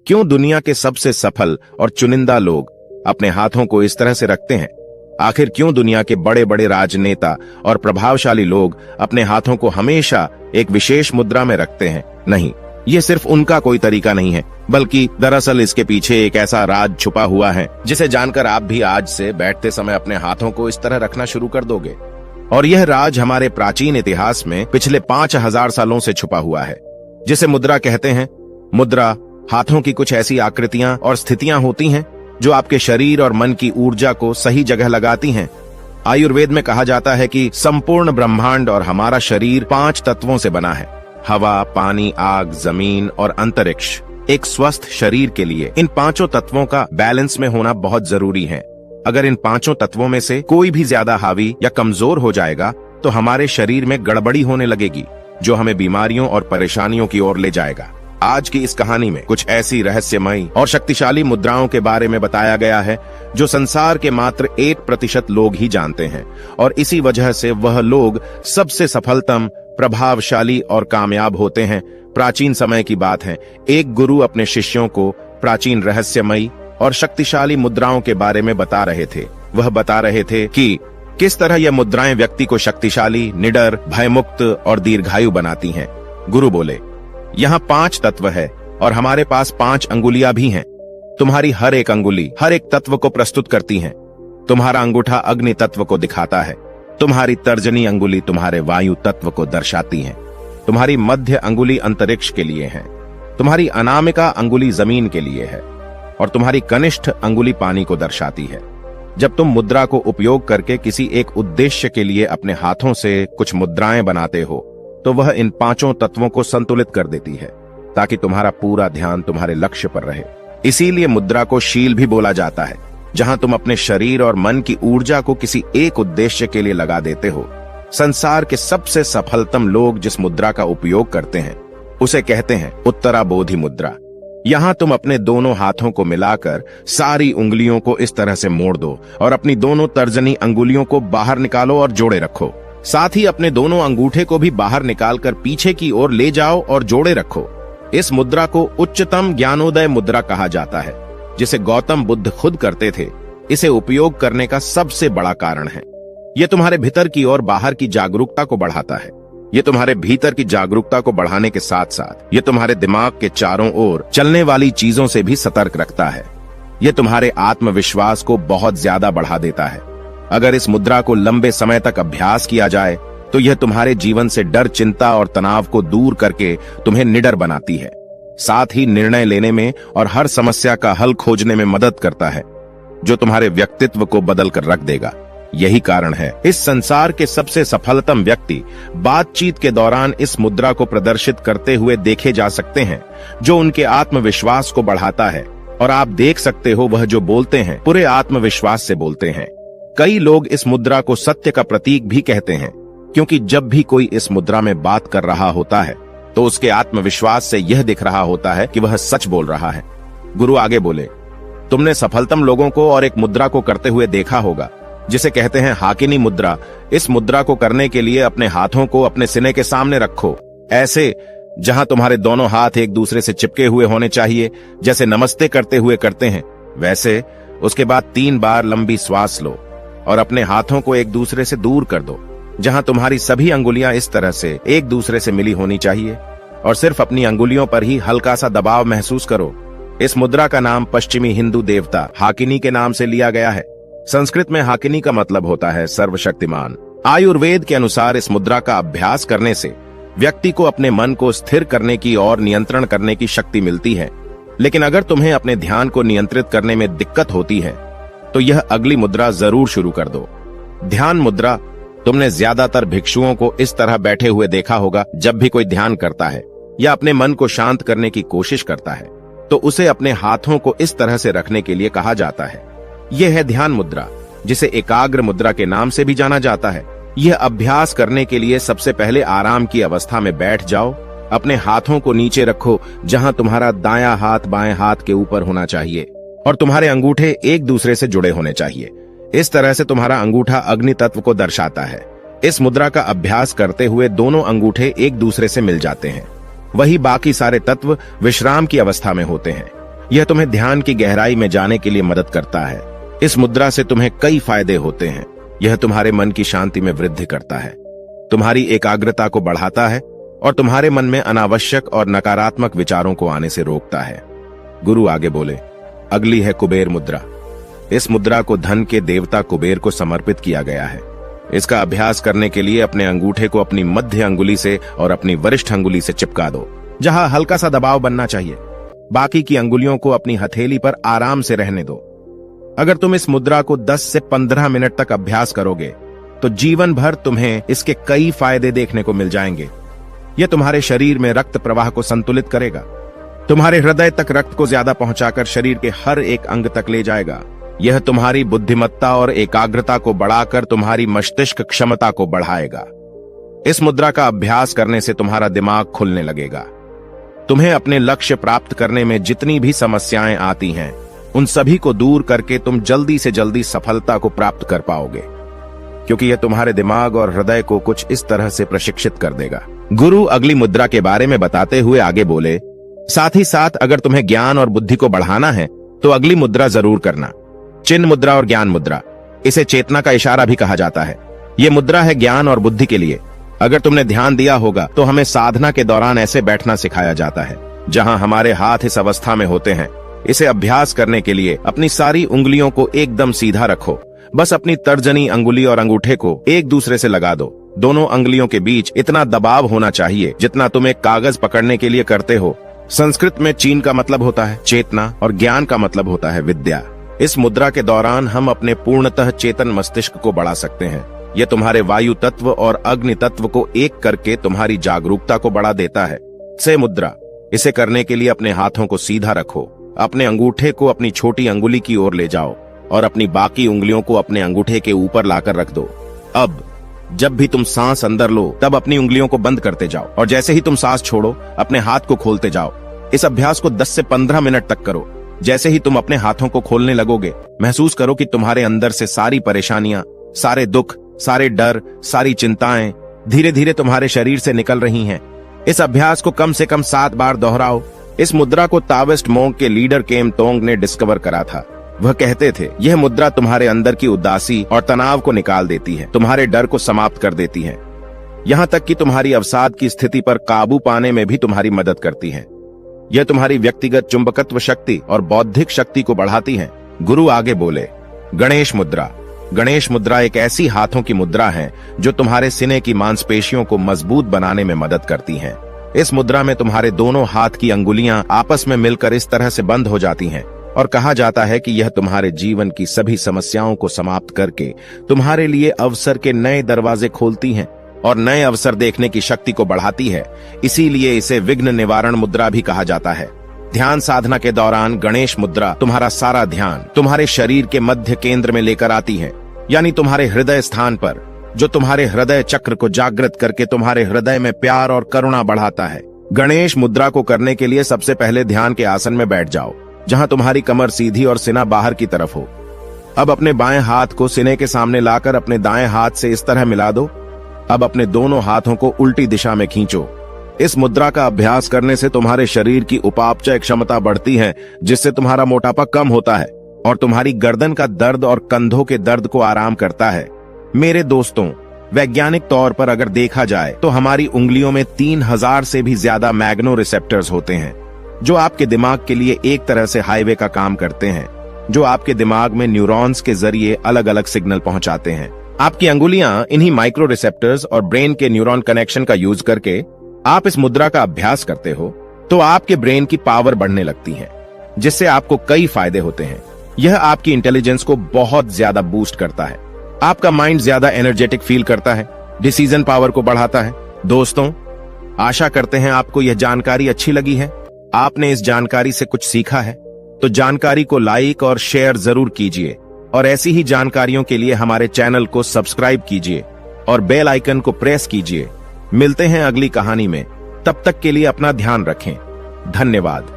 क्यों दुनिया के सबसे सफल और चुनिंदा लोग अपने हाथों को इस तरह से रखते हैं? आखिर क्यों दुनिया के बड़े बड़े राजनेता और प्रभावशाली लोग अपने हाथों को हमेशा एक विशेष मुद्रा में रखते हैं? नहीं, ये सिर्फ उनका कोई तरीका नहीं है, बल्कि दरअसल इसके पीछे एक ऐसा राज छुपा हुआ है जिसे जानकर आप भी आज से बैठते समय अपने हाथों को इस तरह रखना शुरू कर दोगे। और यह राज हमारे प्राचीन इतिहास में पिछले 5000 सालों से छुपा हुआ है, जिसे मुद्रा कहते हैं। मुद्रा हाथों की कुछ ऐसी आकृतियां और स्थितियां होती हैं जो आपके शरीर और मन की ऊर्जा को सही जगह लगाती हैं। आयुर्वेद में कहा जाता है कि संपूर्ण ब्रह्मांड और हमारा शरीर 5 तत्वों से बना है: हवा, पानी, आग, जमीन और अंतरिक्ष। एक स्वस्थ शरीर के लिए इन 5 तत्वों का बैलेंस में होना बहुत जरूरी है। अगर इन 5 तत्वों में से कोई भी ज्यादा हावी या कमजोर हो जाएगा तो हमारे शरीर में गड़बड़ी होने लगेगी, जो हमें बीमारियों और परेशानियों की ओर ले जाएगा। आज की इस कहानी में कुछ ऐसी रहस्यमयी और शक्तिशाली मुद्राओं के बारे में बताया गया है जो संसार के मात्र 1% लोग ही जानते हैं, और इसी वजह से वह लोग सबसे सफलतम, प्रभावशाली और कामयाब होते हैं। प्राचीन समय की बात है, एक गुरु अपने शिष्यों को प्राचीन रहस्यमयी और शक्तिशाली मुद्राओं के बारे में बता रहे थे। वह बता रहे थे कि किस तरह यह मुद्राएं व्यक्ति को शक्तिशाली, निडर, भयमुक्त और दीर्घायु बनाती हैं। गुरु बोले, यहाँ 5 तत्व है और हमारे पास 5 अंगुलियां भी हैं। तुम्हारी हर एक अंगुली हर एक तत्व को प्रस्तुत करती है। तुम्हारा अंगूठा अग्नि तत्व को दिखाता है, तुम्हारी तर्जनी अंगुली तुम्हारे वायु तत्व को दर्शाती है, तुम्हारी मध्य अंगुली अंतरिक्ष के लिए है, तुम्हारी अनामिका अंगुली जमीन के लिए है और तुम्हारी कनिष्ठ अंगुली पानी को दर्शाती है। जब तुम मुद्रा को उपयोग करके किसी एक उद्देश्य के लिए अपने हाथों से कुछ मुद्राएं बनाते हो तो वह इन 5 तत्वों को संतुलित कर देती है, ताकि तुम्हारा पूरा ध्यान तुम्हारे लक्ष्य पर रहे। इसीलिए मुद्रा को शील भी बोला जाता है, जहां तुम अपने शरीर और मन की ऊर्जा को किसी एक उद्देश्य के लिए लगा देते हो। संसार के सबसे सफलतम लोग जिस मुद्रा का उपयोग करते हैं उसे कहते हैं उत्तराबोधि मुद्रा। यहाँ तुम अपने दोनों हाथों को मिलाकर सारी उंगलियों को इस तरह से मोड़ दो और अपनी दोनों तर्जनी अंगुलियों को बाहर निकालो और जोड़े रखो। साथ ही अपने दोनों अंगूठे को भी बाहर निकालकर पीछे की ओर ले जाओ और जोड़े रखो। इस मुद्रा को उच्चतम ज्ञानोदय मुद्रा कहा जाता है, जिसे गौतम बुद्ध खुद करते थे। इसे उपयोग करने का सबसे बड़ा कारण है, यह तुम्हारे भीतर की और बाहर की जागरूकता को बढ़ाता है। ये तुम्हारे भीतर की जागरूकता को बढ़ाने के साथ साथ ये तुम्हारे दिमाग के चारों ओर चलने वाली चीजों से भी सतर्क रखता है। ये तुम्हारे आत्मविश्वास को बहुत ज्यादा बढ़ा देता है। अगर इस मुद्रा को लंबे समय तक अभ्यास किया जाए तो यह तुम्हारे जीवन से डर, चिंता और तनाव को दूर करके तुम्हें निडर बनाती है। साथ ही निर्णय लेने में और हर समस्या का हल खोजने में मदद करता है, जो तुम्हारे व्यक्तित्व को बदल कर रख देगा। यही कारण है इस संसार के सबसे सफलतम व्यक्ति बातचीत के दौरान इस मुद्रा को प्रदर्शित करते हुए देखे जा सकते हैं, जो उनके आत्मविश्वास को बढ़ाता है। और आप देख सकते हो वह जो बोलते हैं पूरे आत्मविश्वास से बोलते हैं। कई लोग इस मुद्रा को सत्य का प्रतीक भी कहते हैं, क्योंकि जब भी कोई इस मुद्रा में बात कर रहा होता है तो उसके आत्मविश्वास से यह दिख रहा होता है कि वह सच बोल रहा है। गुरु आगे बोले, तुमने सफलतम लोगों को और एक मुद्रा को करते हुए देखा होगा जिसे कहते हैं हाकिनी मुद्रा। इस मुद्रा को करने के लिए अपने हाथों को अपने सीने के सामने रखो, ऐसे जहां तुम्हारे दोनों हाथ एक दूसरे से चिपके हुए होने चाहिए, जैसे नमस्ते करते हुए करते हैं वैसे। उसके बाद 3 बार लंबी श्वास लो और अपने हाथों को एक दूसरे से दूर कर दो, जहां तुम्हारी सभी अंगुलियां इस तरह से एक दूसरे से मिली होनी चाहिए, और सिर्फ अपनी अंगुलियों पर ही हल्का सा दबाव महसूस करो। इस मुद्रा का नाम पश्चिमी हिंदू देवता हाकिनी के नाम से लिया गया है। संस्कृत में हाकिनी का मतलब होता है सर्वशक्तिमान। आयुर्वेद के अनुसार इस मुद्रा का अभ्यास करने से व्यक्ति को अपने मन को स्थिर करने की और नियंत्रण करने की शक्ति मिलती है। लेकिन अगर तुम्हें अपने ध्यान को नियंत्रित करने में दिक्कत होती है तो यह अगली मुद्रा जरूर शुरू कर दो, ध्यान मुद्रा। तुमने ज्यादातर भिक्षुओं को इस तरह बैठे हुए देखा होगा। जब भी कोई ध्यान करता है या अपने मन को शांत करने की कोशिश करता है तो उसे अपने हाथों को इस तरह से रखने के लिए कहा जाता है। यह है ध्यान मुद्रा, जिसे एकाग्र मुद्रा के नाम से भी जाना जाता है। यह अभ्यास करने के लिए सबसे पहले आराम की अवस्था में बैठ जाओ। अपने हाथों को नीचे रखो, जहां तुम्हारा दायां हाथ बाएं हाथ के ऊपर होना चाहिए और तुम्हारे अंगूठे एक दूसरे से जुड़े होने चाहिए। इस तरह से तुम्हारा अंगूठा अग्नि तत्व को दर्शाता है। इस मुद्रा का अभ्यास करते हुए दोनों अंगूठे एक दूसरे से मिल जाते हैं। वही बाकी सारे तत्व विश्राम की अवस्था में होते हैं। यह तुम्हें ध्यान की गहराई में जाने के लिए मदद करता है। इस मुद्रा से तुम्हें कई फायदे होते हैं। यह तुम्हारे मन की शांति में वृद्धि करता है, तुम्हारी एकाग्रता को बढ़ाता है और तुम्हारे मन में अनावश्यक और नकारात्मक विचारों को आने से रोकता है। गुरु आगे बोले, अगली है कुबेर मुद्रा। इस मुद्रा को धन के देवता कुबेर को समर्पित किया गया है। इसका अभ्यास करने के लिए अपने अंगूठे को अपनी मध्य अंगुली से और अपनी वरिष्ठ अंगुली से चिपका दो, जहां हल्का सा दबाव बनना चाहिए। बाकी की अंगुलियों को अपनी हथेली पर आराम से रहने दो। अगर तुम इस मुद्रा को 10 से 15 मिनट तक अभ्यास करोगे तो जीवन भर तुम्हें इसके कई फायदे देखने को मिल जाएंगे। यह तुम्हारे शरीर में रक्त प्रवाह को संतुलित करेगा, तुम्हारे हृदय तक रक्त को ज्यादा पहुंचाकर शरीर के हर एक अंग तक ले जाएगा। यह तुम्हारी बुद्धिमत्ता और एकाग्रता को बढ़ाकर तुम्हारी मस्तिष्क क्षमता को बढ़ाएगा। इस मुद्रा का अभ्यास करने से तुम्हारा दिमाग खुलने लगेगा। तुम्हें अपने लक्ष्य प्राप्त करने में जितनी भी समस्याएं आती हैं, उन सभी को दूर करके तुम जल्दी से जल्दी सफलता को प्राप्त कर पाओगे, क्योंकि यह तुम्हारे दिमाग और हृदय को कुछ इस तरह से प्रशिक्षित कर देगा। गुरु अगली मुद्रा के बारे में बताते हुए आगे बोले, साथ ही साथ अगर तुम्हें ज्ञान और बुद्धि को बढ़ाना है तो अगली मुद्रा जरूर करना, चिन्ह मुद्रा और ज्ञान मुद्रा। इसे चेतना का इशारा भी कहा जाता है। यह मुद्रा है ज्ञान और बुद्धि के लिए। अगर तुमने ध्यान दिया होगा तो हमें साधना के दौरान ऐसे बैठना सिखाया जाता है जहां हमारे हाथ इस अवस्था में होते हैं। इसे अभ्यास करने के लिए अपनी सारी उंगलियों को एकदम सीधा रखो। बस अपनी तर्जनी अंगुली और अंगूठे को एक दूसरे से लगा दो। दोनों अंगुलियों के बीच इतना दबाव होना चाहिए जितना तुम एक कागज पकड़ने के लिए करते हो। संस्कृत में चीन का मतलब होता है चेतना और ज्ञान का मतलब होता है विद्या। इस मुद्रा के दौरान हम अपने पूर्णतः चेतन मस्तिष्क को बढ़ा सकते हैं। यह तुम्हारे वायु तत्व और अग्नि तत्व को एक करके तुम्हारी जागरूकता को बढ़ा देता है। से मुद्रा, इसे करने के लिए अपने हाथों को सीधा रखो। अपने अंगूठे को अपनी छोटी अंगुली की ओर ले जाओ और अपनी बाकी उंगलियों को अपने अंगूठे के ऊपर लाकर रख दो। अब जब भी तुम सांस अंदर लो तब अपनी उंगलियों को बंद करते जाओ और जैसे ही तुम सांस छोड़ो अपने हाथ को खोलते जाओ। इस अभ्यास को 10 से 15 मिनट तक करो। जैसे ही तुम अपने हाथों को खोलने लगोगे, महसूस करो कि तुम्हारे अंदर से सारी परेशानियां, सारे दुख, सारे डर, सारी चिंताएं धीरे धीरे तुम्हारे शरीर से निकल रही हैं। इस अभ्यास को कम से कम 7 बार दोहराओ। इस मुद्रा को ताओइस्ट मोंक के लीडर केम तोंग ने डिस्कवर करा था। वह कहते थे, यह मुद्रा तुम्हारे अंदर की उदासी और तनाव को निकाल देती है, तुम्हारे डर को समाप्त कर देती है, यहाँ तक कि तुम्हारी अवसाद की स्थिति पर काबू पाने में भी तुम्हारी मदद करती है। यह तुम्हारी व्यक्तिगत चुंबकत्व शक्ति और बौद्धिक शक्ति को बढ़ाती है। गुरु आगे बोले, गणेश मुद्रा। गणेश मुद्रा एक ऐसी हाथों की मुद्रा है जो तुम्हारे सीने की मांसपेशियों को मजबूत बनाने में मदद करती है। इस मुद्रा में तुम्हारे दोनों हाथ की अंगुलियां आपस में मिलकर इस तरह से बंद हो जाती हैं और कहा जाता है कि यह तुम्हारे जीवन की सभी समस्याओं को समाप्त करके तुम्हारे लिए अवसर के नए दरवाजे खोलती हैं और नए अवसर देखने की शक्ति को बढ़ाती है। इसीलिए इसे विघ्न निवारण मुद्रा भी कहा जाता है। ध्यान साधना के दौरान गणेश मुद्रा तुम्हारा सारा ध्यान तुम्हारे शरीर के मध्य केंद्र में लेकर आती है, यानी तुम्हारे हृदय स्थान पर, जो तुम्हारे हृदय चक्र को जागृत करके तुम्हारे हृदय में प्यार और करुणा बढ़ाता है। गणेश मुद्रा को करने के लिए सबसे पहले ध्यान के आसन में बैठ जाओ, जहां तुम्हारी कमर सीधी और सीना बाहर की तरफ हो। अब अपने बाएं हाथ को सीने के सामने लाकर अपने दाएं हाथ से इस तरह मिला दो। अब अपने दोनों हाथों को उल्टी दिशा में खींचो। इस मुद्रा का अभ्यास करने से तुम्हारे शरीर की उपापचय क्षमता बढ़ती है, जिससे तुम्हारा मोटापा कम होता है और तुम्हारी गर्दन का दर्द और कंधों के दर्द को आराम करता है। मेरे दोस्तों, वैज्ञानिक तौर पर अगर देखा जाए तो हमारी उंगलियों में 3000 से भी ज्यादा मैग्नो रिसेप्टर्स होते हैं, जो आपके दिमाग के लिए एक तरह से हाईवे का काम करते हैं, जो आपके दिमाग में न्यूरॉन्स के जरिए अलग अलग सिग्नल पहुंचाते हैं। आपकी अंगुलियां इन्हीं माइक्रो रिसेप्टर्स और ब्रेन के न्यूरॉन कनेक्शन का यूज करके आप इस मुद्रा का अभ्यास करते हो तो आपके ब्रेन की पावर बढ़ने लगती है, जिससे आपको कई फायदे होते हैं। यह आपकी इंटेलिजेंस को बहुत ज्यादा बूस्ट करता है, आपका माइंड ज्यादा एनर्जेटिक फील करता है, डिसीजन पावर को बढ़ाता है। दोस्तों, आशा करते हैं आपको यह जानकारी अच्छी लगी है, आपने इस जानकारी से कुछ सीखा है। तो जानकारी को लाइक और शेयर जरूर कीजिए और ऐसी ही जानकारियों के लिए हमारे चैनल को सब्सक्राइब कीजिए और बेल आइकन को प्रेस कीजिए। मिलते हैं अगली कहानी में, तब तक के लिए अपना ध्यान रखें। धन्यवाद।